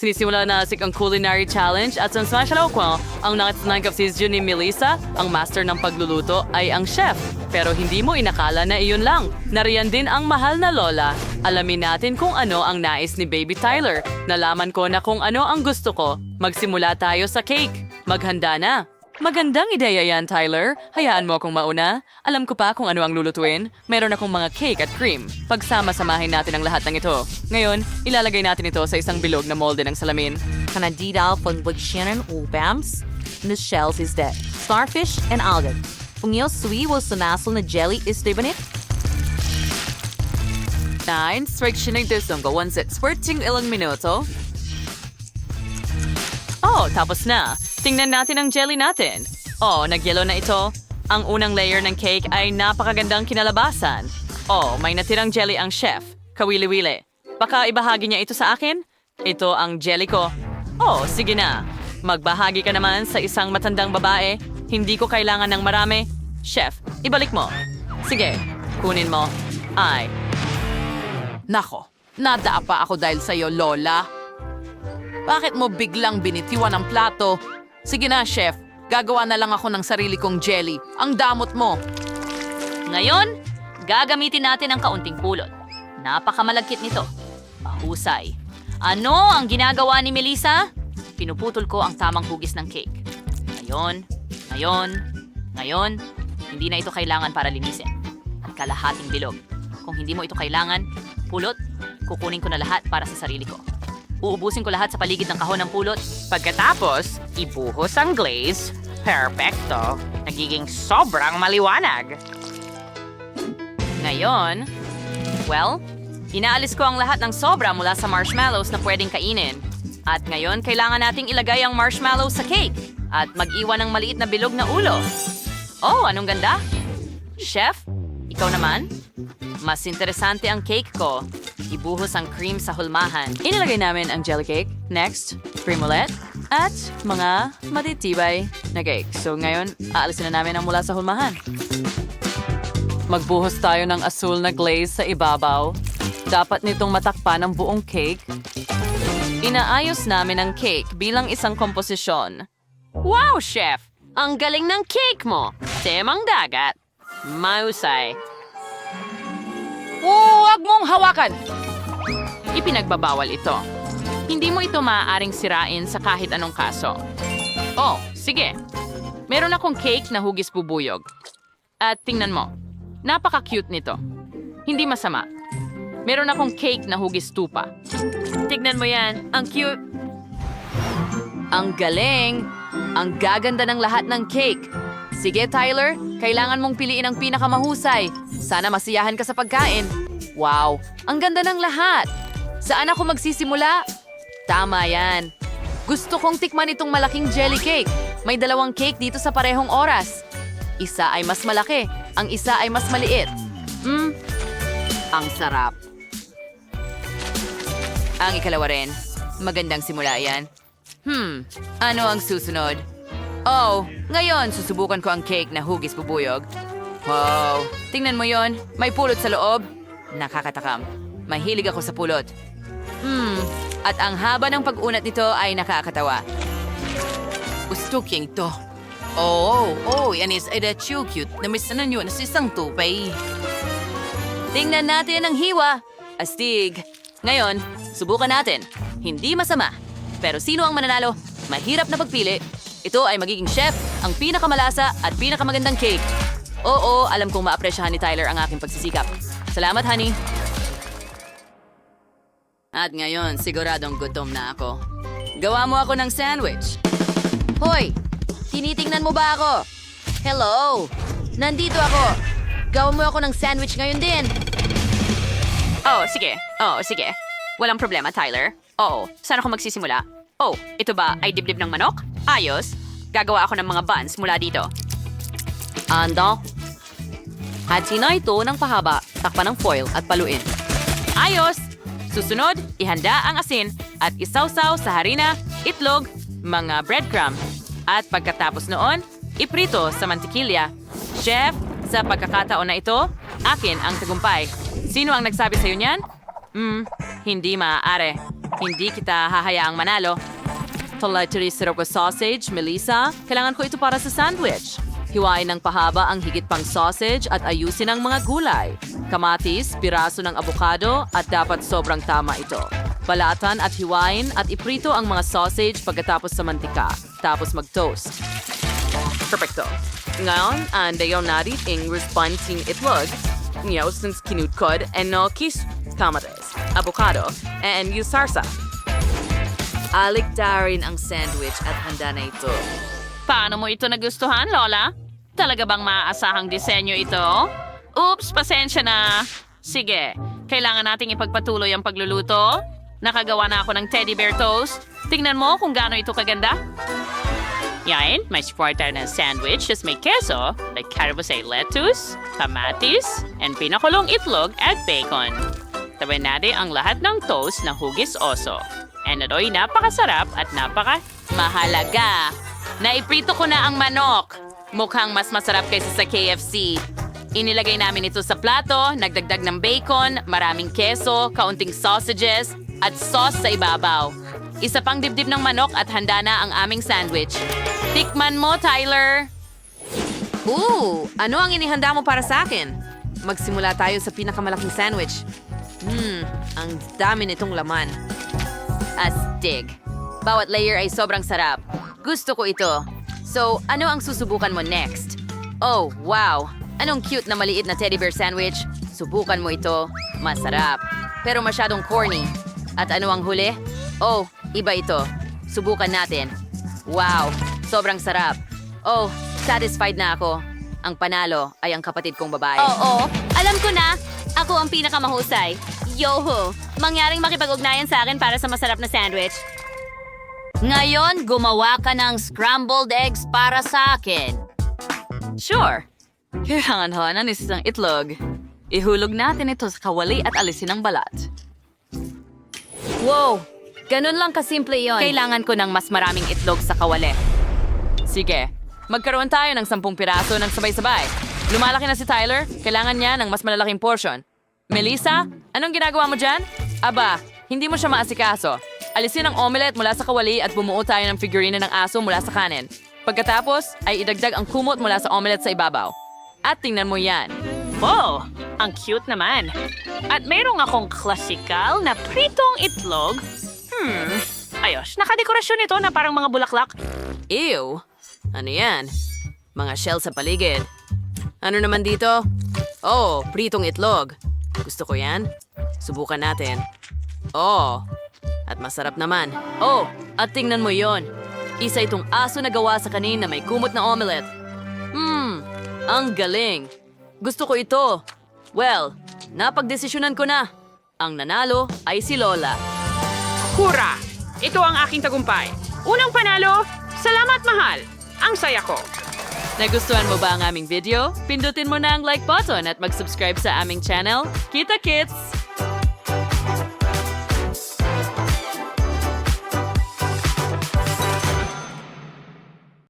Sinisimula na ang culinary challenge at sa smashalok ko, ang nakatanggap si Juni Melissa, ang master ng pagluluto, ay ang chef. Pero hindi mo inakala na iyon lang. Nariyan din ang mahal na lola. Alamin natin kung ano ang nais ni Baby Tyler. Nalaman ko na kung ano ang gusto ko. Magsimula tayo sa cake. Maghanda na. Magandang ideya yan, Tyler. Hayaan mo akong mauna. Alam ko pa kung ano ang lulutuin. Meron akong mga cake at cream. Pagsama-samahin natin ang lahat ng ito. Ngayon, ilalagay natin ito sa isang bilog na molde ng salamin. Kanadidal pagbagsyanan ubams, the shells is dead. Starfish and algae. Pungil sui will sunasal na jelly is dibanit. 9. Friction ng disunggo 1 squirting ilang minuto. Oh, tapos na. Tingnan natin ang jelly natin. Oh, nagyelo na ito. Ang unang layer ng cake ay napakagandang kinalabasan. Oh, may natirang jelly ang chef. Kawili-wili. Baka ibahagi niya ito sa akin? Ito ang jelly ko. Oh, sige na. Magbahagi ka naman sa isang matandang babae. Hindi ko kailangan ng marami. Chef, ibalik mo. Sige, kunin mo. Ay. Nako, nadaapa ako dahil sa'yo, Lola. Bakit mo biglang binitiwan ang plato? Sige na, chef. Gagawa na lang ako ng sarili kong jelly. Ang damot mo. Ngayon, gagamitin natin ang kaunting pulot. Napakamalagkit nito. Mahusay. Ano ang ginagawa ni Melissa? Pinuputol ko ang tamang hugis ng cake. Ngayon, hindi na ito kailangan para linisin. At kalahating bilog. Kung hindi mo ito kailangan, pulot, kukunin ko na lahat para sa sarili ko. Uubusin ko lahat sa paligid ng kahon ng pulot. Pagkatapos, ibuhos ang glaze. Perfecto. Nagiging sobrang maliwanag. Ngayon, inaalis ko ang lahat ng sobra mula sa marshmallows na pwedeng kainin. At ngayon, kailangan nating ilagay ang marshmallows sa cake at mag-iwan ng maliit na bilog na ulo. Oh, anong ganda! Chef, ikaw naman? Mas interesante ang cake ko. Ibuhos ang cream sa hulmahan. Inilagay namin ang jelly cake. Next, cream ulit. At mga matitibay na cake. So ngayon, aalisin na namin ang mula sa hulmahan. Magbuhos tayo ng asul na glaze sa ibabaw. Dapat nitong matakpan ang buong cake. Inaayos namin ang cake bilang isang komposisyon. Wow, chef! Ang galing ng cake mo. Temang dagat. Mahusay. Huwag mong hawakan! Ipinagbabawal ito. Hindi mo ito maaaring sirain sa kahit anong kaso. Oh, sige. Meron akong cake na hugis bubuyog. At tingnan mo, napaka-cute nito. Hindi masama. Meron akong cake na hugis tupa. Tignan mo yan. Ang cute. Ang galing! Ang gaganda ng lahat ng cake. Sige, Tyler, kailangan mong piliin ang pinakamahusay. Sana masiyahan ka sa pagkain. Wow, ang ganda ng lahat. Saan ako magsisimula? Tama yan. Gusto kong tikman itong malaking jelly cake. May 2 cake dito sa parehong oras. Isa ay mas malaki, ang isa ay mas maliit. Ang sarap. Ang ikalawa rin. Magandang simula yan. Ano ang susunod? Oh, ngayon susubukan ko ang cake na hugis bubuyog. Wow, tingnan mo yon. May pulot sa loob. Nakakatakam. Mahilig ako sa pulot. At ang haba ng pag-unat nito ay nakakatawa. Gusto kiyang ito. Oh, yan is cute. Namiss na nyo na si isang tupay. Tingnan natin ang hiwa. Astig. Ngayon, subukan natin. Hindi masama. Pero sino ang mananalo? Mahirap na pagpili. Ito ay magiging chef, ang pinakamalasa at pinakamagandang cake. Oo, alam kong maapresyahan ni Tyler ang aking pagsisikap. Salamat, honey. At ngayon, siguradong gutom na ako. Gawa mo ako ng sandwich. Hoy! Tinitingnan mo ba ako? Hello! Nandito ako! Gawa mo ako ng sandwich ngayon din! Oh, sige. Walang problema, Tyler. Oo, saan ako magsisimula? Oh, ito ba ay dibdib ng manok? Ayos. Gagawa ako ng mga buns mula dito. Ando. Hatiin na ito ng pahaba, takpan ng foil at paluin. Ayos! Susunod, ihanda ang asin at isawsaw sa harina, itlog, mga breadcrumb. At pagkatapos noon, iprito sa mantikilya. Chef, sa pagkakataon na ito, akin ang tagumpay. Sino ang nagsabi sa'yo niyan? Hindi maaari. Hindi kita hahayaang manalo. Toletary syrup with sausage, Melissa. Kailangan ko ito para sa sandwich. Hiwain ng pahaba ang higit pang sausage at ayusin ang mga gulay. Kamatis, piraso ng abokado at dapat sobrang tama ito. Balatan at hiwain at iprito ang mga sausage pagkatapos sa mantika. Tapos mag-toast. Perfecto. Ngayon, andayon natin ang responting itlog. Ngayon, since kinudkod, enokis, kamatis, abokado, and yung sarsa. Aliktarin ang sandwich at handa na ito. Paano mo ito nagustuhan, Lola? Talaga bang maaasahang disenyo ito? Oops, pasensya na. Sige, kailangan nating ipagpatuloy ang pagluluto. Nakagawa na ako ng teddy bear toast. Tingnan mo kung gaano ito kaganda. Yan, may supporter ng sandwich. Just may queso, like carabosay lettuce, kamatis, and pinakulong itlog at bacon. Tawin natin ang lahat ng toast na hugis oso. And ito'y napakasarap at napaka-mahalaga. Naiprito ko na ang manok. Mukhang mas masarap kaysa sa KFC. Inilagay namin ito sa plato, nagdagdag ng bacon, maraming keso, kaunting sausages, at sauce sa ibabaw. Isa pang dibdib ng manok at handa na ang aming sandwich. Tikman mo, Tyler! Ano ang inihanda mo para sa akin? Magsimula tayo sa pinakamalaking sandwich. Ang dami nitong laman. Astig. Bawat layer ay sobrang sarap. Gusto ko ito. So, ano ang susubukan mo next? Oh, wow! Anong cute na maliit na teddy bear sandwich? Subukan mo ito. Masarap. Pero masyadong corny. At ano ang huli? Oh, iba ito. Subukan natin. Wow! Sobrang sarap. Oh, satisfied na ako. Ang panalo ay ang kapatid kong babae. Oo, alam ko na. Ako ang pinakamahusay. Yoho! Mangyaring makipag-ugnayan sa akin para sa masarap na sandwich. Ngayon, gumawa ka ng scrambled eggs para sa akin. Sure. Kailangan ho ng isang itlog. Ihulog natin ito sa kawali at alisin ang balat. Wow! Ganun lang kasimple yon. Kailangan ko ng mas maraming itlog sa kawali. Sige, magkaroon tayo ng 10 piraso ng sabay-sabay. Lumalaki na si Tyler, kailangan niya ng mas malalaking portion. Melissa, anong ginagawa mo dyan? Aba, hindi mo siya maasikaso. Alisin ang omelette mula sa kawali at bumuo tayo ng figurine ng aso mula sa kanin. Pagkatapos, ay idagdag ang kumot mula sa omelette sa ibabaw. At tingnan mo yan. Oh, ang cute naman. At mayroong akong klasikal na pritong itlog. Ayos, nakadekorasyon ito na parang mga bulaklak. Ew! Ano yan? Mga shell sa paligid. Ano naman dito? Oh, pritong itlog. Gusto ko yan. Subukan natin. Oh, at masarap naman. Oh, at tingnan mo yon. Isa itong aso na gawa sa kanin na may kumot na omelette. Ang galing. Gusto ko ito. Well, napagdesisyonan ko na. Ang nanalo ay si Lola. Hura! Ito ang aking tagumpay. Unang panalo, salamat mahal. Ang saya ko. Nagustuhan mo ba ang aming video? Pindutin mo na ang like button at mag-subscribe sa aming channel. Kita Kits!